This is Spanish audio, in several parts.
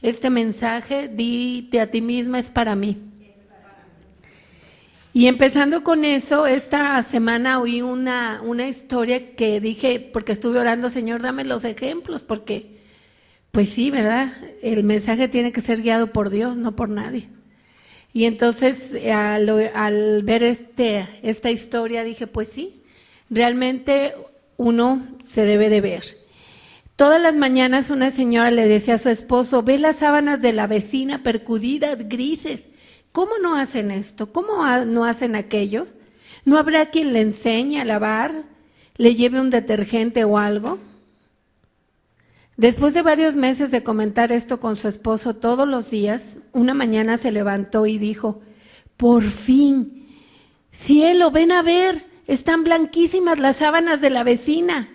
este mensaje, dite a ti misma, es para mí. Y empezando con eso, esta semana oí una historia que dije, porque estuve orando, Señor, dame los ejemplos, porque, pues sí, ¿verdad? El mensaje tiene que ser guiado por Dios, no por nadie. Y entonces, al ver esta historia, dije, pues sí, realmente uno se debe de ver. Todas las mañanas una señora le decía a su esposo, ve las sábanas de la vecina percudidas, grises. ¿Cómo no hacen esto? ¿Cómo no hacen aquello? ¿No habrá quien le enseñe a lavar, le lleve un detergente o algo? Después de varios meses de comentar esto con su esposo todos los días, una mañana se levantó y dijo, por fin, cielo, ven a ver, están blanquísimas las sábanas de la vecina.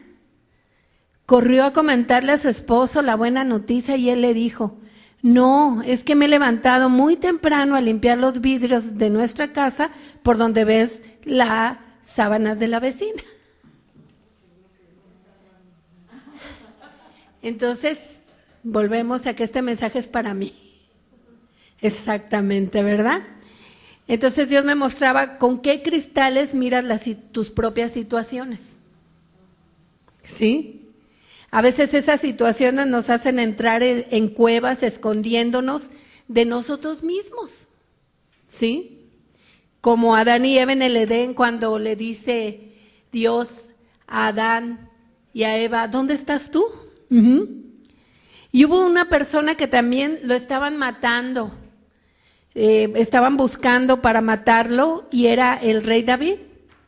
Corrió a comentarle a su esposo la buena noticia y él le dijo, no, es que me he levantado muy temprano a limpiar los vidrios de nuestra casa por donde ves las sábanas de la vecina. Entonces, volvemos a que este mensaje es para mí. Exactamente, ¿verdad? Entonces Dios me mostraba con qué cristales miras tus propias situaciones. ¿Sí? A veces esas situaciones nos hacen entrar en cuevas escondiéndonos de nosotros mismos, ¿sí? Como Adán y Eva en el Edén cuando le dice Dios a Adán y a Eva, ¿dónde estás tú? Y hubo una persona que también lo estaban matando, estaban buscando para matarlo y era el rey David,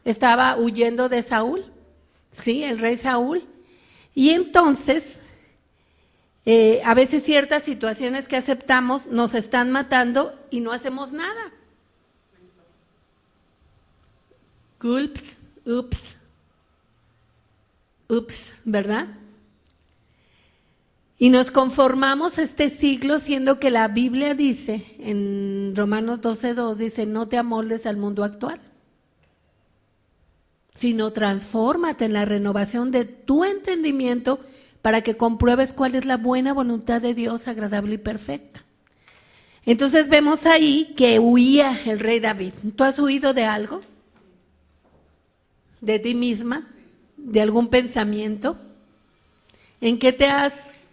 estaba huyendo de Saúl, ¿sí? El rey Saúl. Y entonces, a veces ciertas situaciones que aceptamos nos están matando y no hacemos nada. Ups, ¿verdad? Y nos conformamos este siglo siendo que la Biblia dice, en Romanos 12:2, dice, no te amoldes al mundo actual, sino transfórmate en la renovación de tu entendimiento para que compruebes cuál es la buena voluntad de Dios, agradable y perfecta. Entonces vemos ahí que huía el rey David. ¿Tú has huido de algo? ¿De ti misma? ¿De algún pensamiento? ¿En qué te has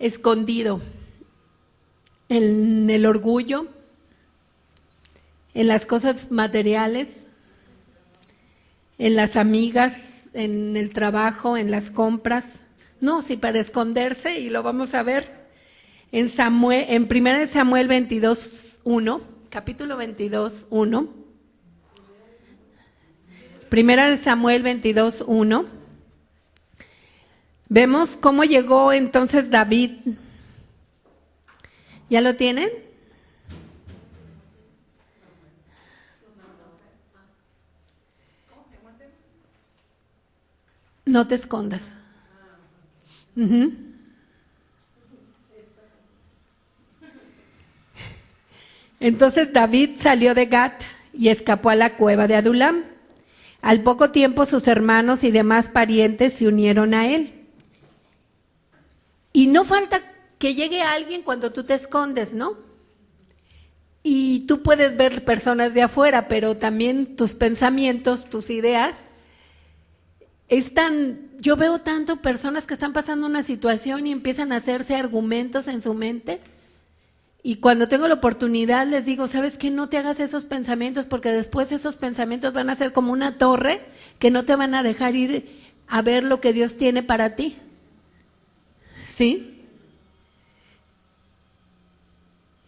escondido? ¿En el orgullo? ¿En las cosas materiales? ¿En las amigas, en el trabajo, en las compras? No, sí, para esconderse, y lo vamos a ver en 1 Samuel 22:1, capítulo 22:1. 1 Samuel 22:1. Vemos cómo llegó entonces David. ¿Ya lo tienen? No te escondas. Entonces David salió de Gat y escapó a la cueva de Adulam. Al poco tiempo sus hermanos y demás parientes se unieron a él. Y no falta que llegue alguien cuando tú te escondes, ¿no? Y tú puedes ver personas de afuera, pero también tus pensamientos, tus ideas, yo veo tanto personas que están pasando una situación y empiezan a hacerse argumentos en su mente. Y cuando tengo la oportunidad les digo, ¿sabes qué? No te hagas esos pensamientos porque después esos pensamientos van a ser como una torre que no te van a dejar ir a ver lo que Dios tiene para ti. ¿Sí?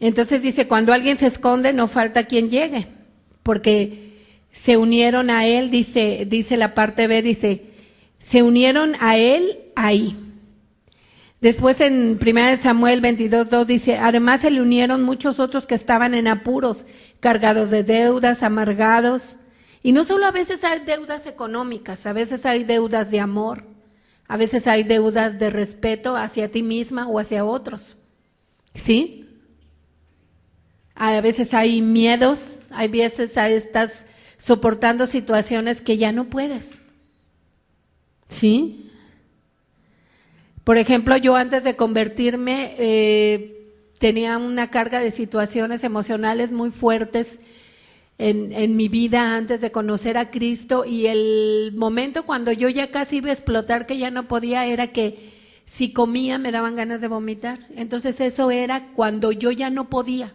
Entonces dice, cuando alguien se esconde no falta quien llegue, porque se unieron a él, dice la parte B, dice, se unieron a él ahí. Después en 1 Samuel 22:2 dice, además se le unieron muchos otros que estaban en apuros, cargados de deudas, amargados. Y no solo a veces hay deudas económicas, a veces hay deudas de amor, a veces hay deudas de respeto hacia ti misma o hacia otros. ¿Sí? A veces hay miedos, hay veces estás soportando situaciones que ya no puedes. ¿Sí? Por ejemplo, yo antes de convertirme tenía una carga de situaciones emocionales muy fuertes en mi vida antes de conocer a Cristo, y el momento cuando yo ya casi iba a explotar, que ya no podía, era que si comía me daban ganas de vomitar. Entonces eso era cuando yo ya no podía,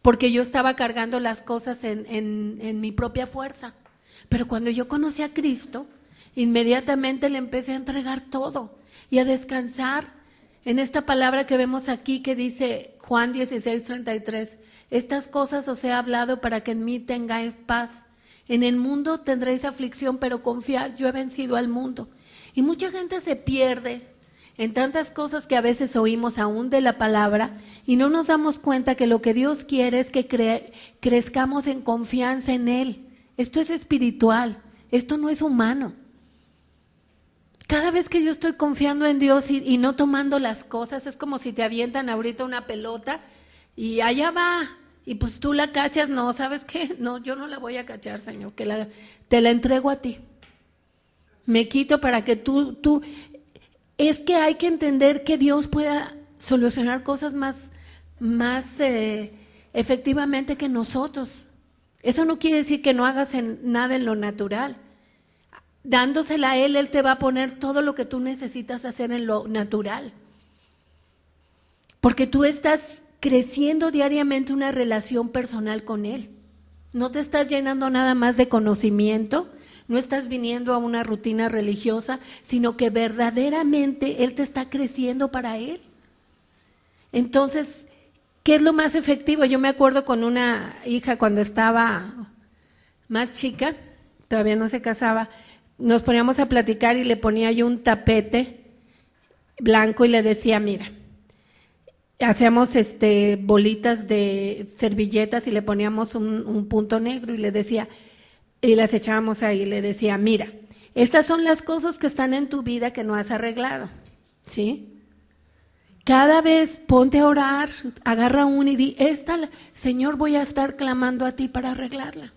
porque yo estaba cargando las cosas en mi propia fuerza. Pero cuando yo conocí a Cristo, inmediatamente le empecé a entregar todo y a descansar en esta palabra que vemos aquí que dice Juan 16:33, estas cosas os he hablado para que en mí tengáis paz. En el mundo tendréis aflicción, pero confiad, yo he vencido al mundo. Y mucha gente se pierde en tantas cosas que a veces oímos aún de la palabra y no nos damos cuenta que lo que Dios quiere es que crezcamos en confianza en Él. Esto es espiritual, esto no es humano. Cada vez que yo estoy confiando en Dios y no tomando las cosas, es como si te avientan ahorita una pelota y allá va, y pues tú la cachas. No, ¿sabes qué? No, yo no la voy a cachar, Señor, te la entrego a ti. Me quito para que tú. Es que hay que entender que Dios pueda solucionar cosas más efectivamente que nosotros. Eso no quiere decir que no hagas nada en lo natural. Dándosela a Él te va a poner todo lo que tú necesitas hacer en lo natural. Porque tú estás creciendo diariamente una relación personal con Él. No te estás llenando nada más de conocimiento, no estás viniendo a una rutina religiosa, sino que verdaderamente Él te está creciendo para Él. Entonces, ¿qué es lo más efectivo? Yo me acuerdo con una hija cuando estaba más chica, todavía no se casaba, nos poníamos a platicar y le ponía yo un tapete blanco y le decía, mira, hacíamos bolitas de servilletas y le poníamos un punto negro y le decía, y las echábamos ahí, le decía, mira, estas son las cosas que están en tu vida que no has arreglado, ¿sí? Cada vez ponte a orar, agarra una y di, Señor, voy a estar clamando a ti para arreglarla.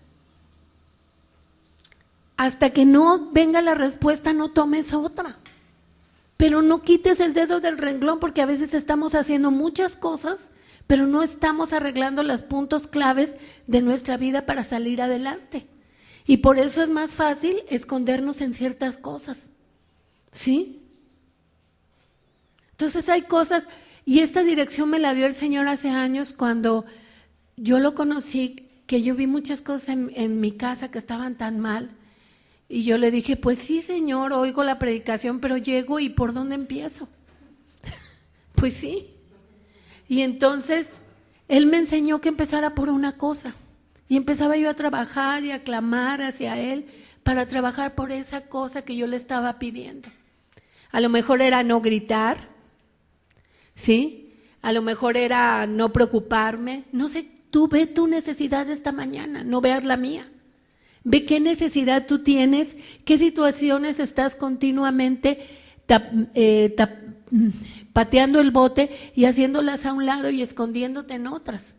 Hasta que no venga la respuesta, no tomes otra. Pero no quites el dedo del renglón, porque a veces estamos haciendo muchas cosas, pero no estamos arreglando los puntos claves de nuestra vida para salir adelante. Y por eso es más fácil escondernos en ciertas cosas, ¿sí? Entonces hay cosas, y esta dirección me la dio el Señor hace años cuando yo lo conocí, que yo vi muchas cosas en mi casa que estaban tan mal. Y yo le dije, pues sí, Señor, oigo la predicación, pero llego y ¿por dónde empiezo? Pues sí. Y entonces Él me enseñó que empezara por una cosa. Y empezaba yo a trabajar y a clamar hacia Él para trabajar por esa cosa que yo le estaba pidiendo. A lo mejor era no gritar, ¿sí? A lo mejor era no preocuparme. No sé, tú ve tu necesidad esta mañana, no veas la mía. Ve qué necesidad tú tienes, qué situaciones estás continuamente pateando el bote y haciéndolas a un lado y escondiéndote en otras.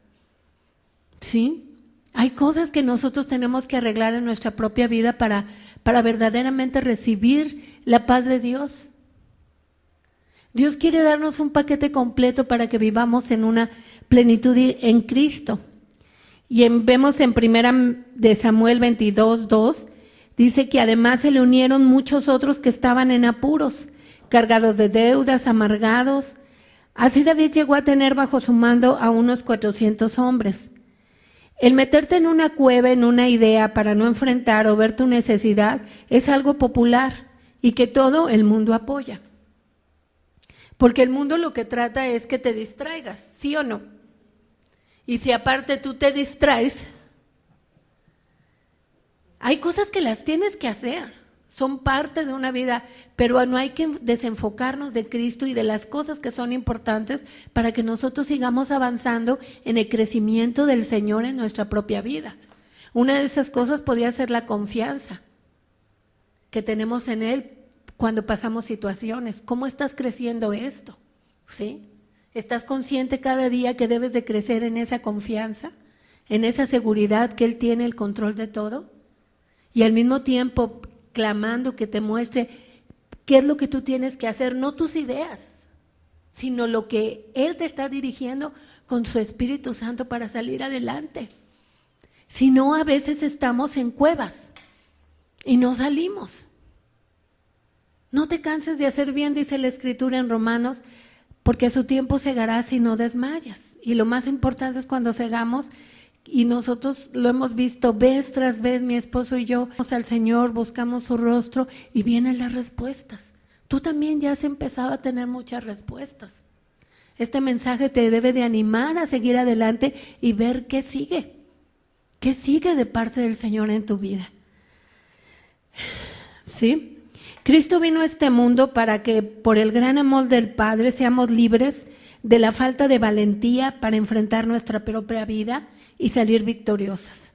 ¿Sí? Hay cosas que nosotros tenemos que arreglar en nuestra propia vida para verdaderamente recibir la paz de Dios. Dios quiere darnos un paquete completo para que vivamos en una plenitud en Cristo. Y vemos en 1 de Samuel 22:2, dice que además se le unieron muchos otros que estaban en apuros, cargados de deudas, amargados. Así David llegó a tener bajo su mando a unos 400 hombres. El meterte en una cueva, en una idea para no enfrentar o ver tu necesidad, es algo popular y que todo el mundo apoya. Porque el mundo lo que trata es que te distraigas, ¿sí o no? Y si aparte tú te distraes, hay cosas que las tienes que hacer, son parte de una vida, pero no hay que desenfocarnos de Cristo y de las cosas que son importantes para que nosotros sigamos avanzando en el crecimiento del Señor en nuestra propia vida. Una de esas cosas podría ser la confianza que tenemos en Él cuando pasamos situaciones. ¿Cómo estás creciendo esto? ¿Sí? ¿Estás consciente cada día que debes de crecer en esa confianza, en esa seguridad que Él tiene el control de todo? Y al mismo tiempo clamando que te muestre qué es lo que tú tienes que hacer, no tus ideas, sino lo que Él te está dirigiendo con su Espíritu Santo para salir adelante. Si no, a veces estamos en cuevas y no salimos. No te canses de hacer bien, dice la Escritura en Romanos, porque a su tiempo segarás y no desmayas. Y lo más importante es cuando segamos, y nosotros lo hemos visto vez tras vez, mi esposo y yo, vamos al Señor, buscamos su rostro y vienen las respuestas. Tú también ya has empezado a tener muchas respuestas. Este mensaje te debe de animar a seguir adelante y ver qué sigue de parte del Señor en tu vida. ¿Sí? Cristo vino a este mundo para que por el gran amor del Padre seamos libres de la falta de valentía para enfrentar nuestra propia vida y salir victoriosas.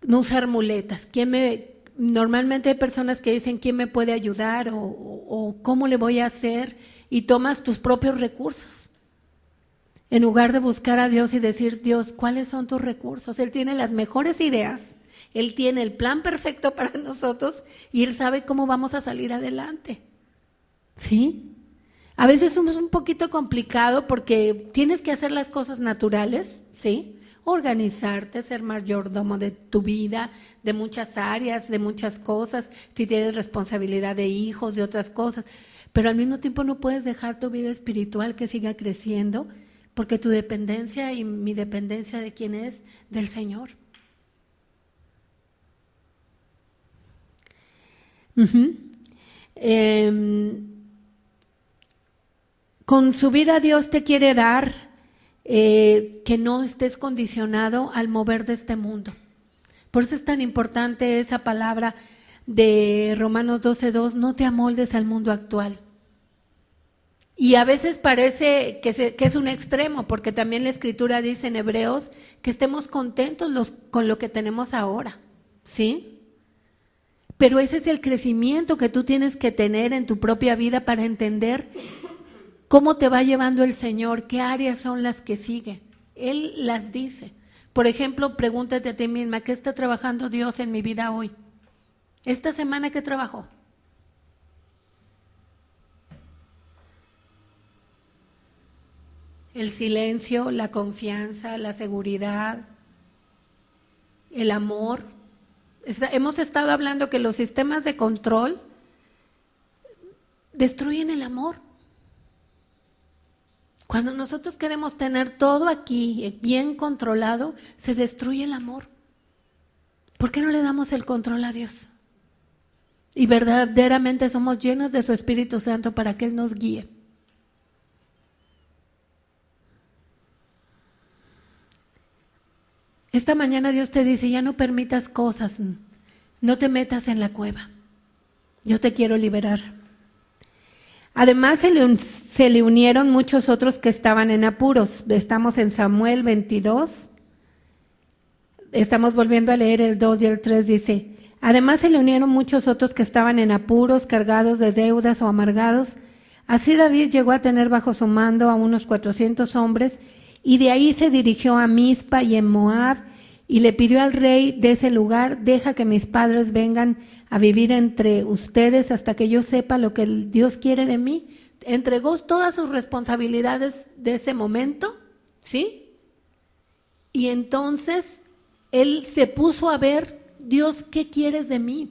No usar muletas. Normalmente hay personas que dicen ¿quién me puede ayudar? O ¿cómo le voy a hacer? Y tomas tus propios recursos. En lugar de buscar a Dios y decir, Dios, ¿cuáles son tus recursos? Él tiene las mejores ideas. Él tiene el plan perfecto para nosotros y Él sabe cómo vamos a salir adelante. ¿Sí? A veces es un poquito complicado porque tienes que hacer las cosas naturales, ¿sí? Organizarte, ser mayordomo de tu vida, de muchas áreas, de muchas cosas, si tienes responsabilidad de hijos, de otras cosas, pero al mismo tiempo no puedes dejar tu vida espiritual que siga creciendo, porque tu dependencia y mi dependencia ¿de quién es? Del Señor. Con su vida Dios te quiere dar que no estés condicionado al mover de este mundo. Por eso es tan importante esa palabra de Romanos 12:2, no te amoldes al mundo actual. Y a veces parece que es un extremo, porque también la Escritura dice en Hebreos que estemos contentos con lo que tenemos ahora, ¿sí? Pero ese es el crecimiento que tú tienes que tener en tu propia vida para entender cómo te va llevando el Señor, qué áreas son las que sigue. Él las dice. Por ejemplo, pregúntate a ti misma, ¿qué está trabajando Dios en mi vida hoy? ¿Esta semana qué trabajó? El silencio, la confianza, la seguridad, el amor. Hemos estado hablando que los sistemas de control destruyen el amor. Cuando nosotros queremos tener todo aquí bien controlado, se destruye el amor. ¿Por qué no le damos el control a Dios? Y verdaderamente somos llenos de su Espíritu Santo para que Él nos guíe. Esta mañana Dios te dice, ya no permitas cosas, no te metas en la cueva. Yo te quiero liberar. Además se le unieron muchos otros que estaban en apuros. Estamos en Samuel 22. Estamos volviendo a leer el 2 y el 3, dice, además se le unieron muchos otros que estaban en apuros, cargados de deudas o amargados. Así David llegó a tener bajo su mando a unos 400 hombres, y de ahí se dirigió a Mizpa y en Moab, y le pidió al rey de ese lugar, deja que mis padres vengan a vivir entre ustedes hasta que yo sepa lo que Dios quiere de mí. Entregó todas sus responsabilidades de ese momento, ¿sí? Y entonces él se puso a ver, Dios, ¿qué quieres de mí?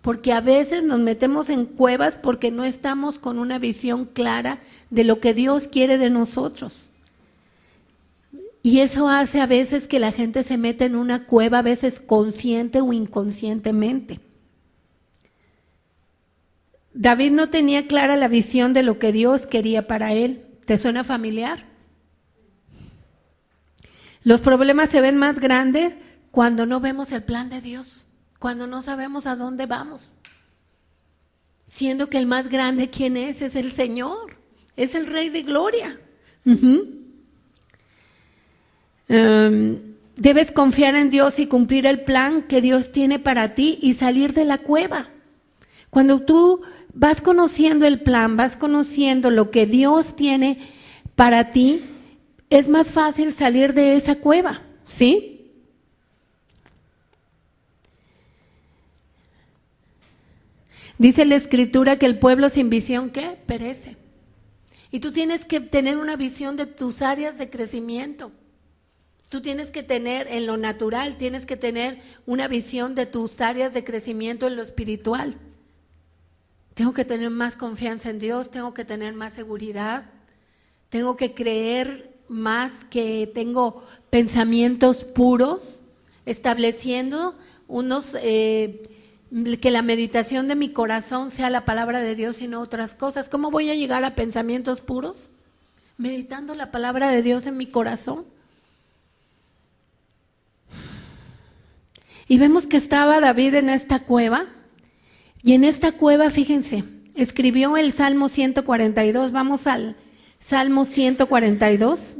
Porque a veces nos metemos en cuevas porque no estamos con una visión clara de lo que Dios quiere de nosotros. Y eso hace a veces que la gente se meta en una cueva, a veces consciente o inconscientemente. David no tenía clara la visión de lo que Dios quería para él. ¿Te suena familiar? Los problemas se ven más grandes cuando no vemos el plan de Dios, cuando no sabemos a dónde vamos. Siendo que el más grande, ¿quién es? Es el Señor, es el Rey de Gloria. Debes confiar en Dios y cumplir el plan que Dios tiene para ti y salir de la cueva. Cuando tú vas conociendo el plan, vas conociendo lo que Dios tiene para ti, es más fácil salir de esa cueva, ¿sí? Dice la Escritura que el pueblo sin visión, ¿qué? Perece. Y tú tienes que tener una visión de tus áreas de crecimiento. Tú tienes que tener en lo natural, tienes que tener una visión de tus áreas de crecimiento en lo espiritual. Tengo que tener más confianza en Dios, tengo que tener más seguridad, tengo que creer más que tengo pensamientos puros, estableciendo unos, que la meditación de mi corazón sea la palabra de Dios y no otras cosas. ¿Cómo voy a llegar a pensamientos puros? Meditando la palabra de Dios en mi corazón. Y vemos que estaba David en esta cueva, y en esta cueva, fíjense, escribió el Salmo 142, vamos al Salmo 142,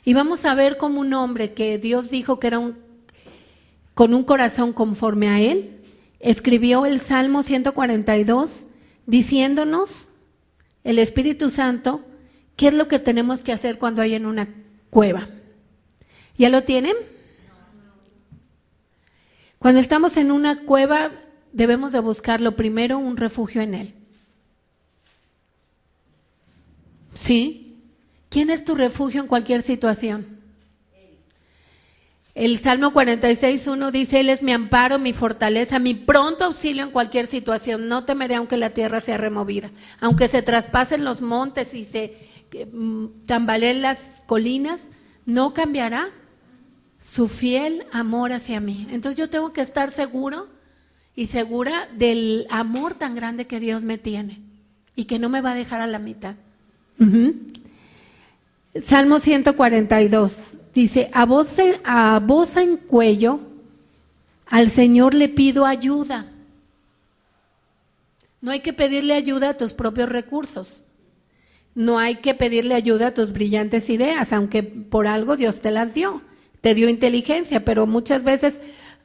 y vamos a ver cómo un hombre que Dios dijo que era con un corazón conforme a él, escribió el Salmo 142, diciéndonos, el Espíritu Santo, qué es lo que tenemos que hacer cuando hay en una cueva. ¿Ya lo tienen? Cuando estamos en una cueva, debemos de buscar lo primero un refugio en Él. ¿Sí? ¿Quién es tu refugio en cualquier situación? El Salmo 46:1 dice, Él es mi amparo, mi fortaleza, mi pronto auxilio en cualquier situación. No temeré aunque la tierra sea removida, aunque se traspasen los montes y se tambaleen las colinas, no cambiará su fiel amor hacia mí. Entonces yo tengo que estar seguro y segura del amor tan grande que Dios me tiene y que no me va a dejar a la mitad. Salmo 142 dice, a voz en cuello al Señor le pido ayuda. No hay que pedirle ayuda a tus propios recursos. No hay que pedirle ayuda a tus brillantes ideas, aunque por algo Dios te las dio. Te dio inteligencia, pero muchas veces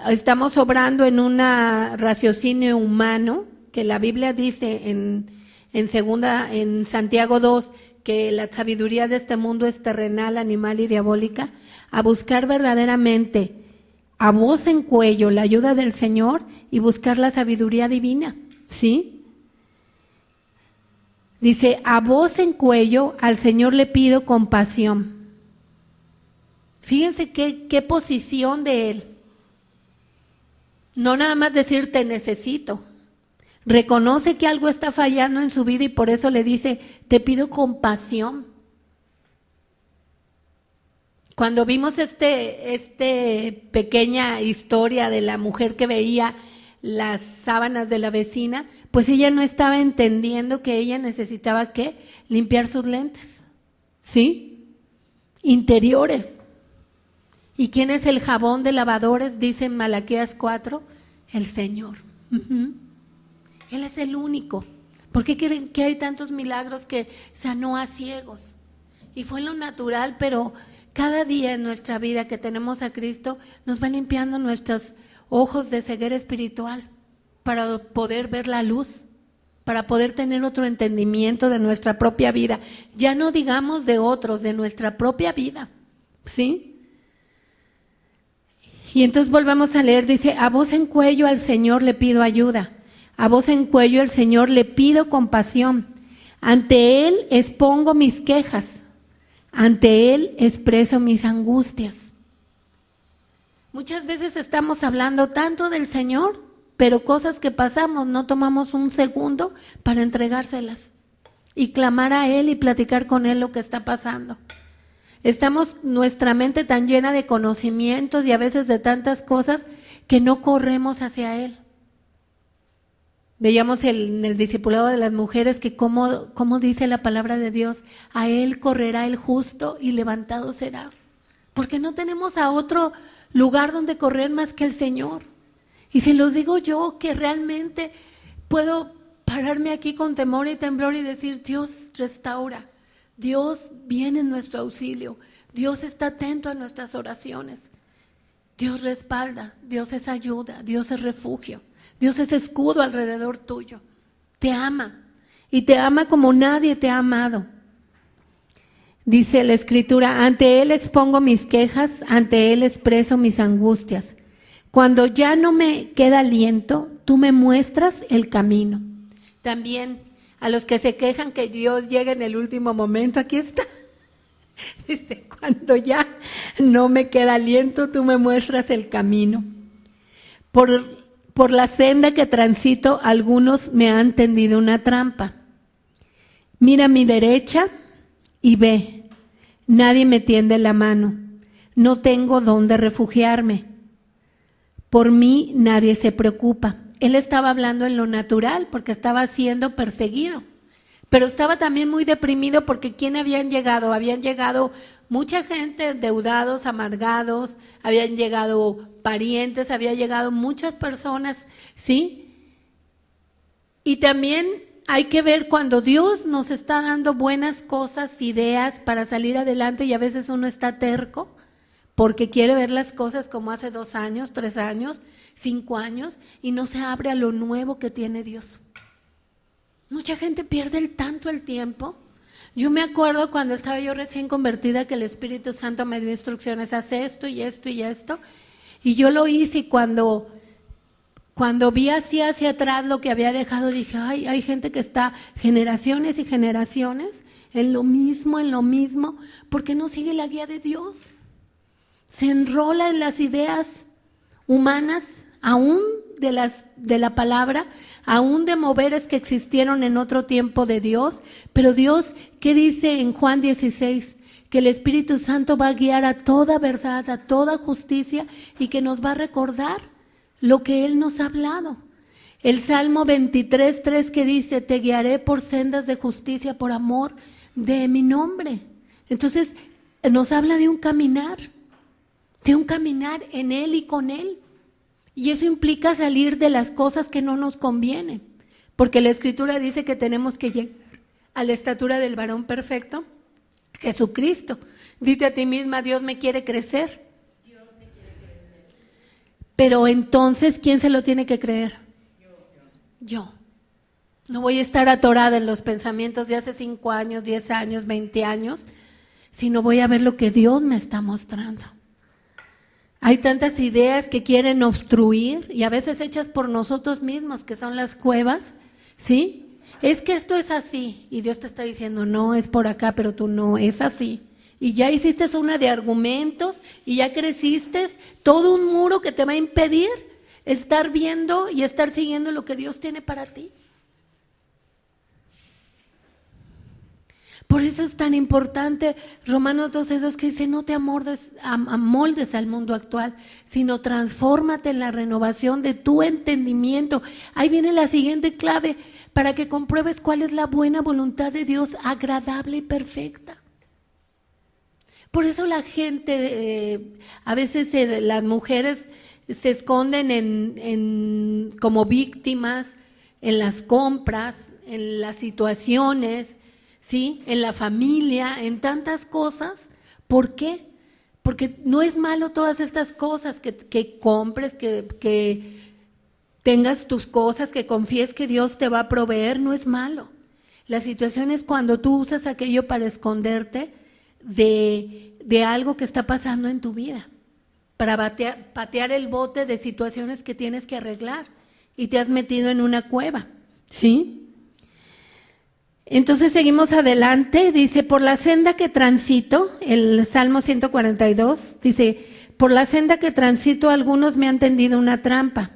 estamos obrando en un raciocinio humano, que la Biblia dice en Santiago 2, que la sabiduría de este mundo es terrenal, animal y diabólica, a buscar verdaderamente a voz en cuello la ayuda del Señor y buscar la sabiduría divina, ¿sí? Dice, a voz en cuello al Señor le pido compasión. Fíjense qué posición de Él. No nada más decir te necesito. Reconoce que algo está fallando en su vida y por eso le dice, te pido compasión. Cuando vimos pequeña historia de la mujer que veía las sábanas de la vecina, pues ella no estaba entendiendo que ella necesitaba ¿qué? Limpiar sus lentes, ¿sí? Interiores. ¿Y quién es el jabón de lavadores? Dice en Malaquías 4, el Señor. Él es el único. ¿Por qué creen que hay tantos milagros que sanó a ciegos? Y fue en lo natural, pero cada día en nuestra vida que tenemos a Cristo, nos va limpiando nuestros ojos de ceguera espiritual para poder ver la luz, para poder tener otro entendimiento de nuestra propia vida. Ya no digamos de otros, de nuestra propia vida, ¿sí? Y entonces volvemos a leer, dice, a voz en cuello al Señor le pido ayuda, a voz en cuello al Señor le pido compasión, ante Él expongo mis quejas, ante Él expreso mis angustias. Muchas veces estamos hablando tanto del Señor, pero cosas que pasamos no tomamos un segundo para entregárselas y clamar a Él y platicar con Él lo que está pasando. Estamos nuestra mente tan llena de conocimientos y a veces de tantas cosas que no corremos hacia Él. Veíamos en el discipulado de las mujeres que cómo dice la palabra de Dios, a Él correrá el justo y levantado será. Porque no tenemos a otro lugar donde correr más que el Señor. Y se los digo yo que realmente puedo pararme aquí con temor y temblor y decir, Dios restaura. Dios viene en nuestro auxilio, Dios está atento a nuestras oraciones, Dios respalda, Dios es ayuda, Dios es refugio, Dios es escudo alrededor tuyo, te ama y te ama como nadie te ha amado. Dice la Escritura, ante Él expongo mis quejas, ante Él expreso mis angustias. Cuando ya no me queda aliento, tú me muestras el camino. También a los que se quejan que Dios llega en el último momento, aquí está. Dice, cuando ya no me queda aliento, tú me muestras el camino. Por la senda que transito, algunos me han tendido una trampa. Mira a mi derecha y ve, nadie me tiende la mano, no tengo dónde refugiarme. Por mí nadie se preocupa. Él estaba hablando en lo natural porque estaba siendo perseguido, pero estaba también muy deprimido porque ¿quién habían llegado? Habían llegado mucha gente, endeudados, amargados, habían llegado parientes, habían llegado muchas personas, ¿sí? Y también hay que ver cuando Dios nos está dando buenas cosas, ideas para salir adelante y a veces uno está terco porque quiere ver las cosas como hace 2 años, 3 años, 5 años y no se abre a lo nuevo que tiene Dios. Mucha gente pierde tanto el tiempo. Yo me acuerdo cuando estaba yo recién convertida que el Espíritu Santo me dio instrucciones, haz esto y esto y esto, y yo lo hice y cuando vi así hacia atrás lo que había dejado, dije, ay, hay gente que está generaciones y generaciones en lo mismo, porque no sigue la guía de Dios. Se enrola en las ideas humanas, aún de la palabra, aún de moveres que existieron en otro tiempo de Dios, pero Dios, ¿qué dice en Juan 16? Que el Espíritu Santo va a guiar a toda verdad, a toda justicia y que nos va a recordar lo que Él nos ha hablado. El Salmo 23:3 que dice, te guiaré por sendas de justicia por amor de mi nombre. Entonces nos habla de un caminar en Él y con Él. Y eso implica salir de las cosas que no nos convienen, porque la Escritura dice que tenemos que llegar a la estatura del varón perfecto, Jesucristo. Dite a ti misma, Dios me quiere crecer. Dios me quiere crecer. Pero entonces, ¿quién se lo tiene que creer? Yo. No voy a estar atorada en los pensamientos de hace 5 años, 10 años, 20 años, sino voy a ver lo que Dios me está mostrando. Hay tantas ideas que quieren obstruir y a veces hechas por nosotros mismos, que son las cuevas, ¿sí? Es que esto es así y Dios te está diciendo, no, es por acá, pero tú no, es así. Y ya hiciste una de argumentos y ya creciste todo un muro que te va a impedir estar viendo y estar siguiendo lo que Dios tiene para ti. Por eso es tan importante Romanos 12:2 que dice, no te amoldes al mundo actual, sino transfórmate en la renovación de tu entendimiento. Ahí viene la siguiente clave, para que compruebes cuál es la buena voluntad de Dios, agradable y perfecta. Por eso la gente, a veces las mujeres se esconden como víctimas en las compras, en las situaciones, ¿sí? En la familia, en tantas cosas. ¿Por qué? Porque no es malo todas estas cosas, que compres, que tengas tus cosas, que confíes que Dios te va a proveer, no es malo. La situación es cuando tú usas aquello para esconderte de algo que está pasando en tu vida, para patear el bote de situaciones que tienes que arreglar y te has metido en una cueva, ¿sí? Entonces seguimos adelante, dice, por la senda que transito, el Salmo 142, dice, por la senda que transito algunos me han tendido una trampa.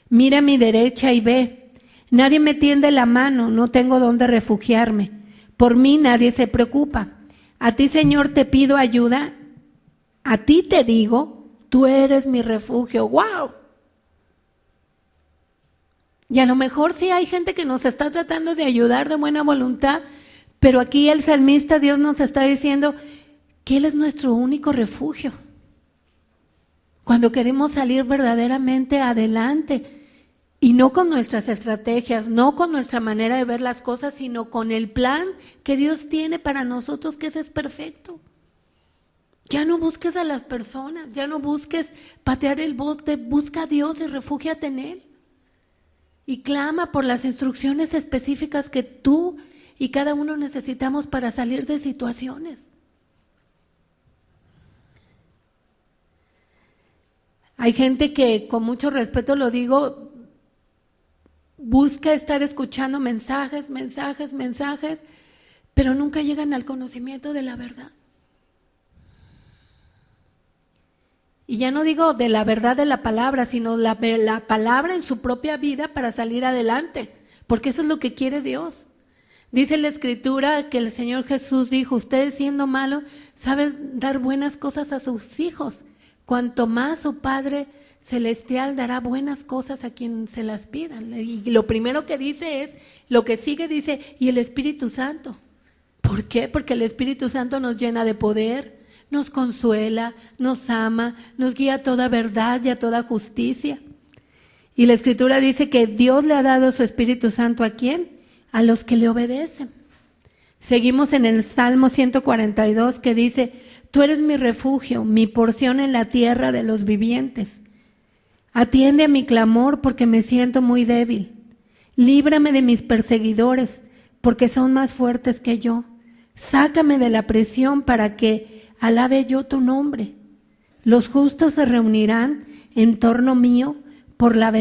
Mira a mi derecha y ve, nadie me tiende la mano, no tengo dónde refugiarme. Por mí nadie se preocupa. A ti, Señor, te pido ayuda. A ti te digo, tú eres mi refugio. ¡Wow! Y a lo mejor sí hay gente que nos está tratando de ayudar de buena voluntad, pero aquí el salmista, Dios nos está diciendo que Él es nuestro único refugio. Cuando queremos salir verdaderamente adelante, y no con nuestras estrategias, no con nuestra manera de ver las cosas, sino con el plan que Dios tiene para nosotros, que ese es perfecto. Ya no busques a las personas, ya no busques patear el bote, busca a Dios y refúgiate en Él. Y clama por las instrucciones específicas que tú y cada uno necesitamos para salir de situaciones. Hay gente que, con mucho respeto lo digo, busca estar escuchando mensajes, pero nunca llegan al conocimiento de la verdad. Y ya no digo de la verdad de la palabra, sino la palabra en su propia vida para salir adelante, porque eso es lo que quiere Dios. Dice la Escritura que el Señor Jesús dijo, ustedes siendo malos, saben dar buenas cosas a sus hijos. Cuanto más su Padre Celestial dará buenas cosas a quien se las pidan. Y lo primero que dice es, lo que sigue dice, y el Espíritu Santo. ¿Por qué? Porque el Espíritu Santo nos llena de poder, nos consuela, nos ama, nos guía a toda verdad y a toda justicia. Y la Escritura dice que Dios le ha dado su Espíritu Santo ¿a quién? A los que le obedecen. Seguimos en el Salmo 142 que dice, tú eres mi refugio, mi porción en la tierra de los vivientes. Atiende a mi clamor porque me siento muy débil. Líbrame de mis perseguidores porque son más fuertes que yo. Sácame de la prisión para que alabe yo tu nombre. Los justos se reunirán en torno mío por la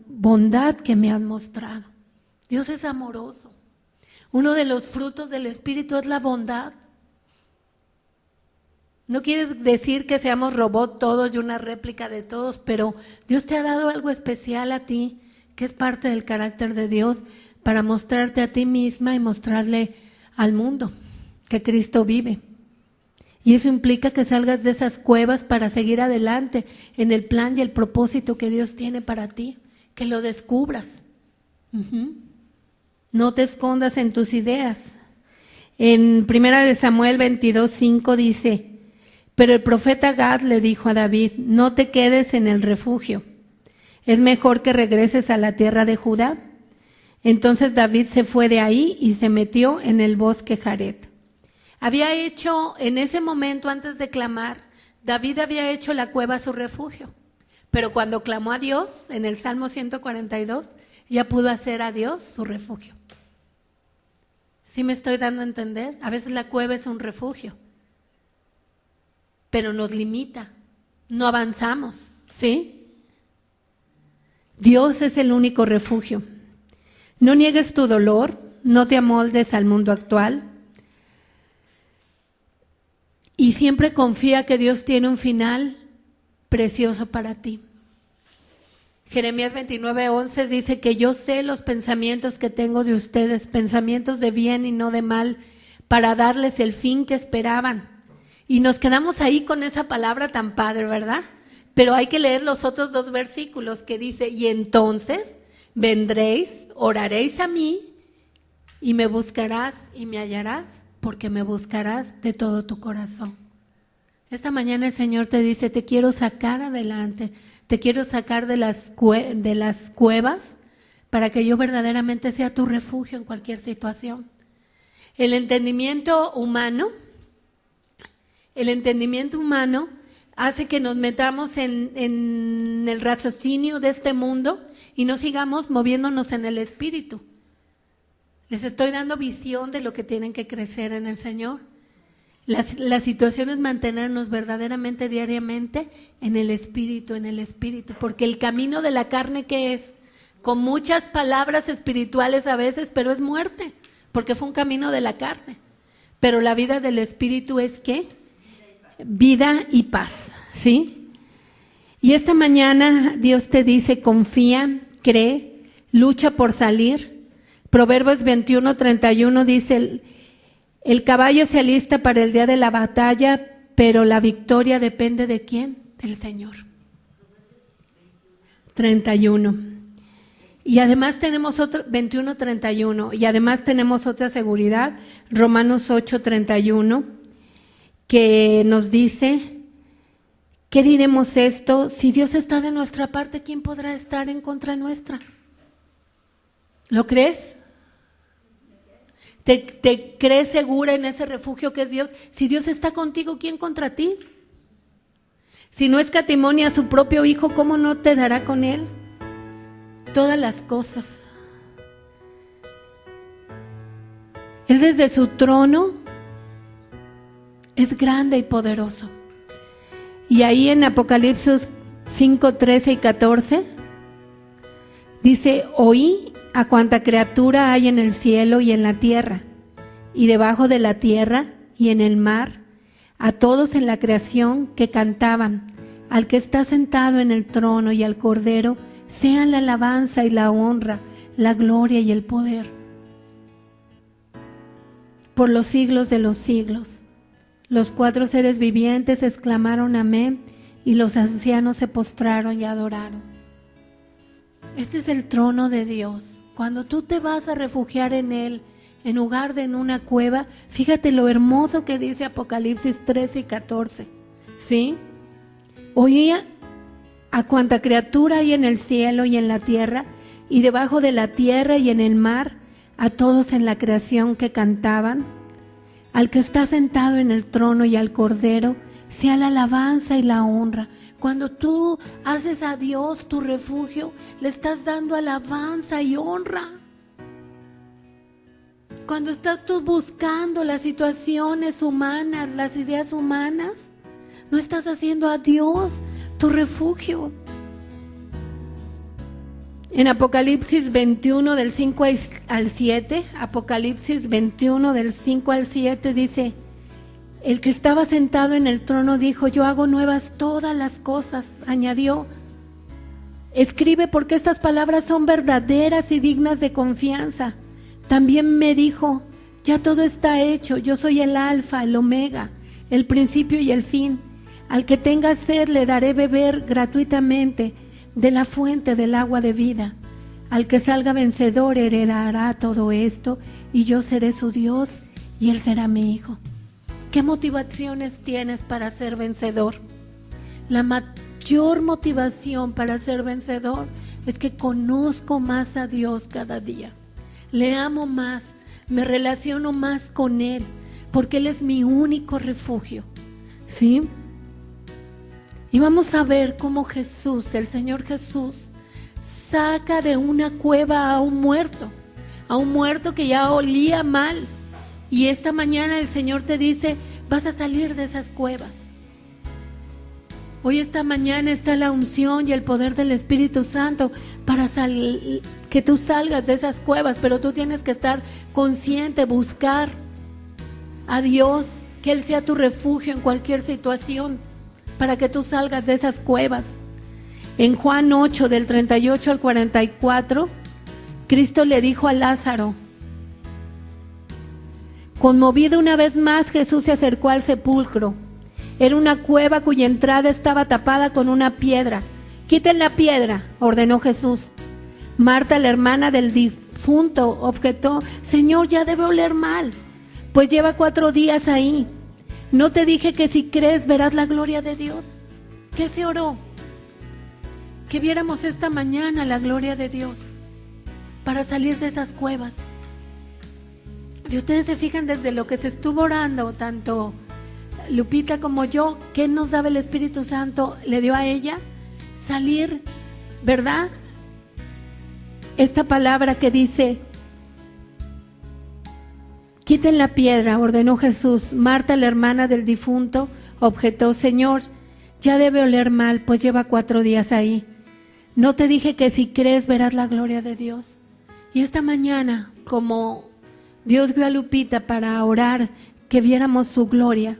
bondad que me has mostrado. Dios es amoroso. Uno de los frutos del Espíritu es la bondad. No quiere decir que seamos robots todos y una réplica de todos, pero Dios te ha dado algo especial a ti, que es parte del carácter de Dios, para mostrarte a ti misma y mostrarle al mundo que Cristo vive. Y eso implica que salgas de esas cuevas para seguir adelante en el plan y el propósito que Dios tiene para ti, que lo descubras. No te escondas en tus ideas. En 1 Samuel 22:5 dice, pero el profeta Gad le dijo a David, no te quedes en el refugio, es mejor que regreses a la tierra de Judá. Entonces David se fue de ahí y se metió en el bosque Jaret. Había hecho, en ese momento antes de clamar, David había hecho la cueva su refugio, pero cuando clamó a Dios, en el Salmo 142, ya pudo hacer a Dios su refugio. ¿Sí me estoy dando a entender? A veces la cueva es un refugio, pero nos limita, no avanzamos, ¿sí? Dios es el único refugio. No niegues tu dolor, no te amoldes al mundo actual y siempre confía que Dios tiene un final precioso para ti. Jeremías 29:11 dice que yo sé los pensamientos que tengo de ustedes, pensamientos de bien y no de mal, para darles el fin que esperaban. Y nos quedamos ahí con esa palabra tan padre, ¿verdad? Pero hay que leer los otros 2 versículos que dice, y entonces vendréis, oraréis a mí, y me buscarás y me hallarás, porque me buscarás de todo tu corazón. Esta mañana el Señor te dice, te quiero sacar adelante, te quiero sacar de las cuevas para que yo verdaderamente sea tu refugio en cualquier situación. El entendimiento humano hace que nos metamos en el raciocinio de este mundo y no sigamos moviéndonos en el Espíritu. Les estoy dando visión de lo que tienen que crecer en el Señor. La situación es mantenernos verdaderamente diariamente en el Espíritu, porque el camino de la carne, ¿qué es? Con muchas palabras espirituales a veces, pero es muerte, porque fue un camino de la carne. Pero la vida del Espíritu es ¿qué? Vida y paz, ¿sí? Y esta mañana Dios te dice, confía, cree, lucha por salir. Proverbios 21:31 dice, el caballo se alista para el día de la batalla, pero la victoria depende ¿de quién? Del Señor. 31. Y además tenemos otro, 21:31, y además tenemos otra seguridad, Romanos 8:31, que nos dice, ¿qué diremos esto? Si Dios está de nuestra parte, ¿quién podrá estar en contra nuestra? ¿Lo crees? ¿Te crees segura en ese refugio que es Dios? Si Dios está contigo, ¿quién contra ti? Si no escatimonia a su propio Hijo, ¿cómo no te dará con Él todas las cosas? Él desde su trono es grande y poderoso. Y ahí en Apocalipsis 5:13 y 14 dice, oí a cuanta criatura hay en el cielo y en la tierra, y debajo de la tierra y en el mar, a todos en la creación que cantaban, al que está sentado en el trono y al Cordero, sean la alabanza y la honra, la gloria y el poder, por los siglos de los siglos. Los 4 seres vivientes exclamaron amén, y los ancianos se postraron y adoraron. Este es el trono de Dios. Cuando tú te vas a refugiar en Él, en lugar de en una cueva, fíjate lo hermoso que dice Apocalipsis 13 y 14, ¿sí? Oía a cuanta criatura hay en el cielo y en la tierra, y debajo de la tierra y en el mar, a todos en la creación que cantaban, al que está sentado en el trono y al Cordero, sea la alabanza y la honra. Cuando tú haces a Dios tu refugio, le estás dando alabanza y honra. Cuando estás tú buscando las situaciones humanas, las ideas humanas, no estás haciendo a Dios tu refugio. En Apocalipsis 21 del 5 al 7, Apocalipsis 21 del 5 al 7 dice: el que estaba sentado en el trono dijo: yo hago nuevas todas las cosas. Añadió: escribe, porque estas palabras son verdaderas y dignas de confianza. También me dijo: ya todo está hecho, yo soy el alfa, el omega, el principio y el fin. Al que tenga sed le daré beber gratuitamente de la fuente del agua de vida. Al que salga vencedor heredará todo esto, y yo seré su Dios y él será mi hijo. ¿Qué motivaciones tienes para ser vencedor? La mayor motivación para ser vencedor es que conozco más a Dios cada día. Le amo más, me relaciono más con Él, porque Él es mi único refugio. ¿Sí? Y vamos a ver cómo Jesús, el Señor Jesús, saca de una cueva a un muerto que ya olía mal. Y esta mañana el Señor te dice: vas a salir de esas cuevas. Hoy esta mañana está la unción y el poder del Espíritu Santo para que tú salgas de esas cuevas, pero tú tienes que estar consciente, buscar a Dios, que Él sea tu refugio en cualquier situación, para que tú salgas de esas cuevas. En Juan 8, del 38 al 44, Cristo le dijo a Lázaro. Conmovido una vez más, Jesús se acercó al sepulcro. Era una cueva cuya entrada estaba tapada con una piedra. Quiten la piedra, ordenó Jesús. Marta, la hermana del difunto, objetó: Señor, ya debe oler mal, pues lleva 4 días ahí. ¿No te dije que si crees verás la gloria de Dios? ¿Qué se oró? Que viéramos esta mañana la gloria de Dios para salir de esas cuevas. Si ustedes se fijan, desde lo que se estuvo orando, tanto Lupita como yo, ¿qué nos daba el Espíritu Santo? Le dio a ella salir, ¿verdad? Esta palabra que dice: quiten la piedra, ordenó Jesús. Marta, la hermana del difunto, objetó: Señor, ya debe oler mal, pues lleva 4 días ahí. ¿No te dije que si crees verás la gloria de Dios? Y esta mañana, como Dios vio a Lupita para orar que viéramos su gloria,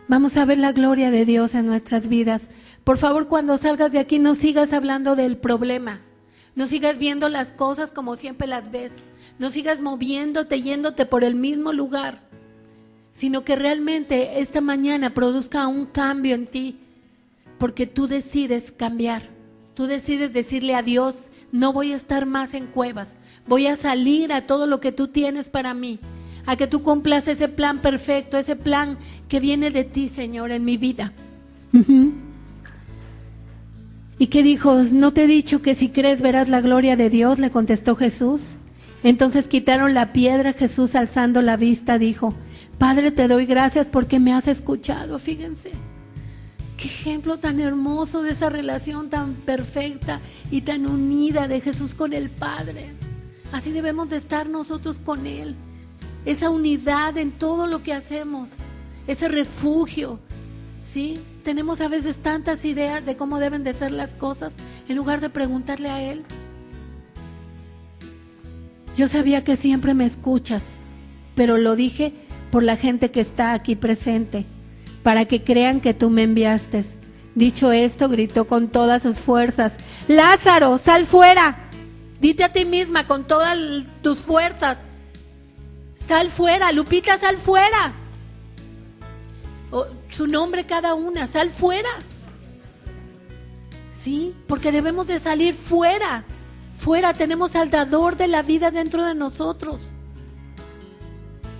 vamos a ver la gloria de Dios en nuestras vidas. Por favor, cuando salgas de aquí, no sigas hablando del problema, no sigas viendo las cosas como siempre las ves, no sigas moviéndote, yéndote por el mismo lugar, sino que realmente esta mañana produzca un cambio en ti, porque tú decides cambiar. Tú decides decirle a Dios: no voy a estar más en cuevas, voy a salir a todo lo que tú tienes para mí, a que tú cumplas ese plan perfecto, ese plan que viene de ti, Señor, en mi vida. ¿Y qué dijo? ¿No te he dicho que si crees verás la gloria de Dios?, le contestó Jesús. Entonces quitaron la piedra. Jesús, alzando la vista, dijo: Padre, te doy gracias porque me has escuchado. Fíjense, qué ejemplo tan hermoso de esa relación tan perfecta y tan unida de Jesús con el Padre. Así debemos de estar nosotros con Él. Esa unidad en todo lo que hacemos, ese refugio, ¿sí? Tenemos a veces tantas ideas de cómo deben de ser las cosas, en lugar de preguntarle a Él. Yo sabía que siempre me escuchas, pero lo dije por la gente que está aquí presente, para que crean que tú me enviaste. Dicho esto, gritó con todas sus fuerzas: Lázaro, sal fuera. Dite a ti misma con todas tus fuerzas: sal fuera, Lupita, sal fuera. Su nombre cada una, sal fuera. Sí, porque debemos de salir fuera. Fuera tenemos al dador de la vida dentro de nosotros.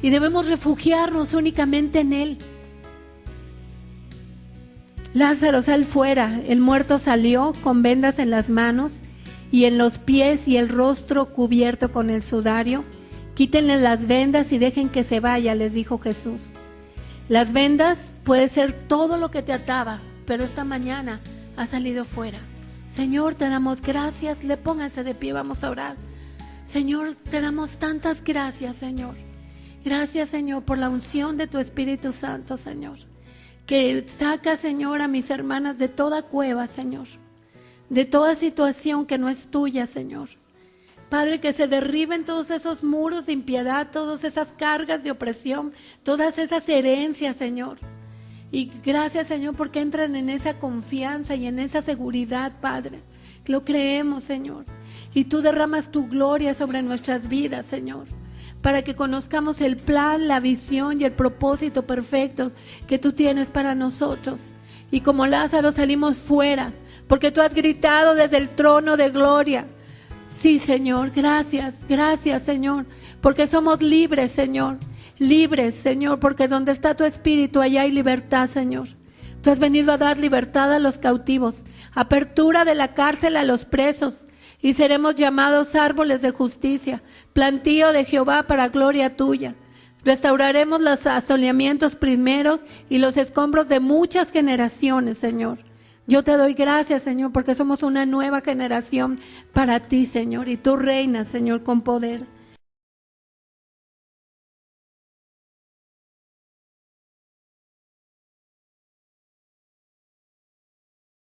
Y debemos refugiarnos únicamente en Él. Lázaro, sal fuera. El muerto salió con vendas en las manos y en los pies y el rostro cubierto con el sudario. Quítenle las vendas y dejen que se vaya, les dijo Jesús. Las vendas puede ser todo lo que te ataba, pero esta mañana ha salido fuera. Señor, te damos gracias. Pónganse de pie, vamos a orar. Señor, te damos tantas gracias, Señor. Gracias, Señor, por la unción de tu Espíritu Santo, Señor. Que saca, Señor, a mis hermanas de toda cueva, Señor. De toda situación que no es tuya, Señor. Padre, que se derriben todos esos muros de impiedad, todas esas cargas de opresión, todas esas herencias, Señor. Y gracias, Señor, porque entran en esa confianza y en esa seguridad, Padre. Lo creemos, Señor. Y tú derramas tu gloria sobre nuestras vidas, Señor, para que conozcamos el plan, la visión y el propósito perfecto que tú tienes para nosotros. Y como Lázaro salimos fuera, porque tú has gritado desde el trono de gloria. Sí, Señor, gracias, Señor, porque somos libres, Señor. Libres, Señor, porque donde está tu Espíritu, allá hay libertad, Señor. Tú has venido a dar libertad a los cautivos, apertura de la cárcel a los presos, y seremos llamados árboles de justicia, plantío de Jehová para gloria tuya. Restauraremos los asoleamientos primeros y los escombros de muchas generaciones, Señor. Yo te doy gracias, Señor, porque somos una nueva generación para ti, Señor, y tú reinas, Señor, con poder.